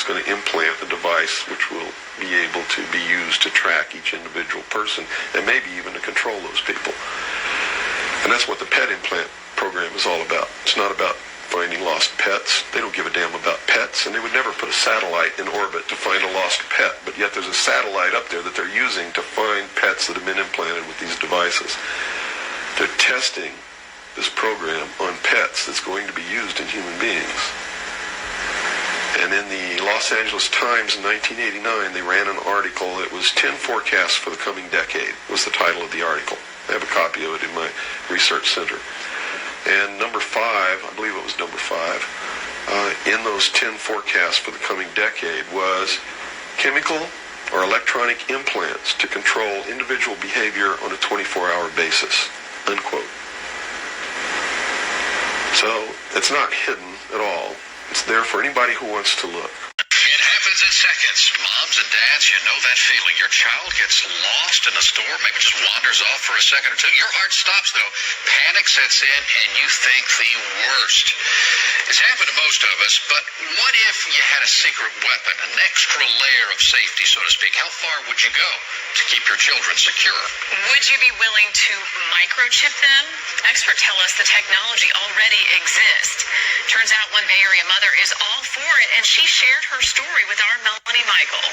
It's going to implant a device which will be able to be used to track each individual person and maybe even to control those people. And that's what the pet implant program is all about. It's not about finding lost pets. They don't give a damn about pets, and they would never put a satellite in orbit to find a lost pet. But yet there's a satellite up there that they're using to find pets that have been implanted with these devices. They're testing this program on pets that's going to be used in human beings. And in the Los Angeles Times in 1989, they ran an article that was 10 forecasts for the coming decade, was the title of the article. I have a copy of it in my research center. And number 5, I believe it was number 5, in those 10 forecasts for the coming decade was chemical or electronic implants to control individual behavior on a 24-hour basis, unquote. So it's not hidden at all. It's there for anybody who wants to look. It happens in seconds. Moms and dads, you know that feeling. Your child gets lost in a store, maybe just wanders off for a second or two. Your heart stops, though. Panic sets in, and you think the worst. It's happened to most of us, but what if you had a secret weapon, an extra layer of safety, so to speak? How far would you go to keep your children secure? Would you be willing to microchip them? Experts tell us the technology already exists. Turns out one Bay Area mother is all for it, and she shared her story with our Melanie Michael.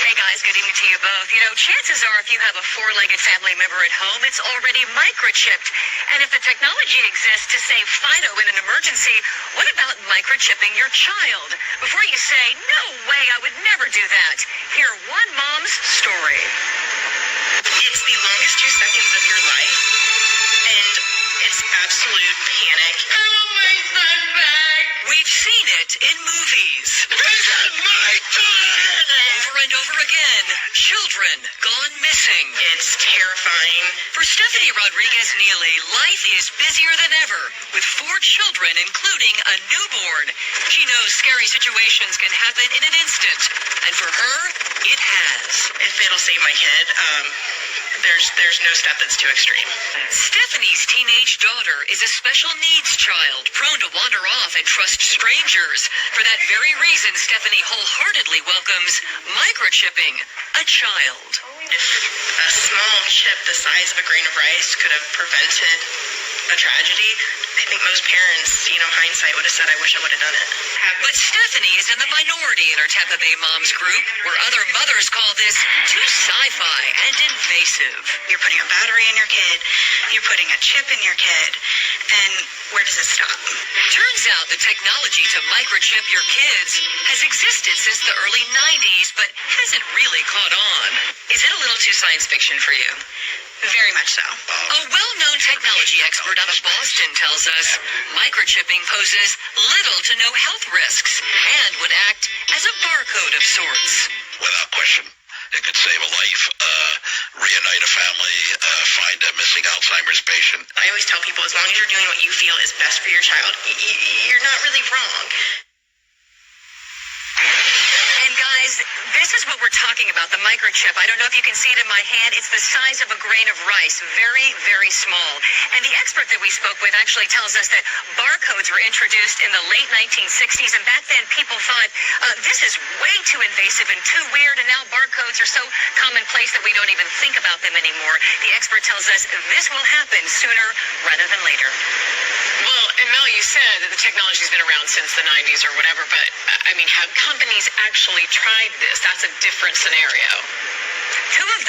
Hey guys, good evening to you both. You know, chances are if you have a four-legged family member at home, it's already microchipped. And if the technology exists to save Fido in an emergency, what about microchipping your child? Before you say, no way, I would never do that, hear one mom's story. It's the longest 2 seconds of your life, and it's absolute panic. I want my son back. We've seen it in movies. This is my son. Over and over again, children gone missing. It's terrifying. For Stephanie Rodriguez-Neely, life is busier than ever, with 4 children, including a newborn. She knows scary situations can happen in an instant, and for her, it has. If it'll save my kid, there's no step that's too extreme. Stephanie's teenage daughter is a special needs child, prone to wander off and trust strangers. For that very reason, Stephanie wholeheartedly welcomes microchipping a child. If a small chip the size of a grain of rice could have prevented a tragedy, I think most parents, hindsight would have said, I wish I would have done it. But Stephanie is in the minority in her Tampa Bay Moms group, where other mothers call this too sci-fi and invasive. You're putting a battery in your kid, you're putting a chip in your kid, then where does it stop? Turns out the technology to microchip your kids has existed since the early 90s, but hasn't really caught on. Is it a little too science fiction for you? Very much so. A well-known technology expert out of Boston tells us microchipping poses little to no health risks and would act as a barcode of sorts. Without question. It could save a life, reunite a family, find a missing Alzheimer's patient. I always tell people, as long as you're doing what you feel is best for your child, you're not really wrong. And guys, this is what we're talking about, the microchip. I don't know if you can see it in my hand. It's the size of a grain of rice, very, very small. And the expert that we spoke with actually tells us that barcodes were introduced in the late 1960s, and back then people thought this is way too invasive and too weird, and now barcodes are so commonplace that we don't even think about them anymore. The expert tells us this will happen sooner rather than later. Well, and Mel, you said that the technology's been around since the 90s or whatever, but I mean, have companies actually tried this? That's a different scenario. Two of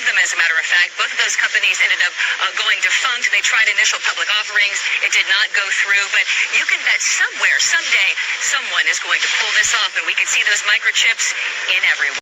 them, as a matter of fact. Both of those companies ended up going defunct. They tried initial public offerings. It did not go through, but you can bet somewhere, someday, someone is going to pull this off, and we could see those microchips in everyone.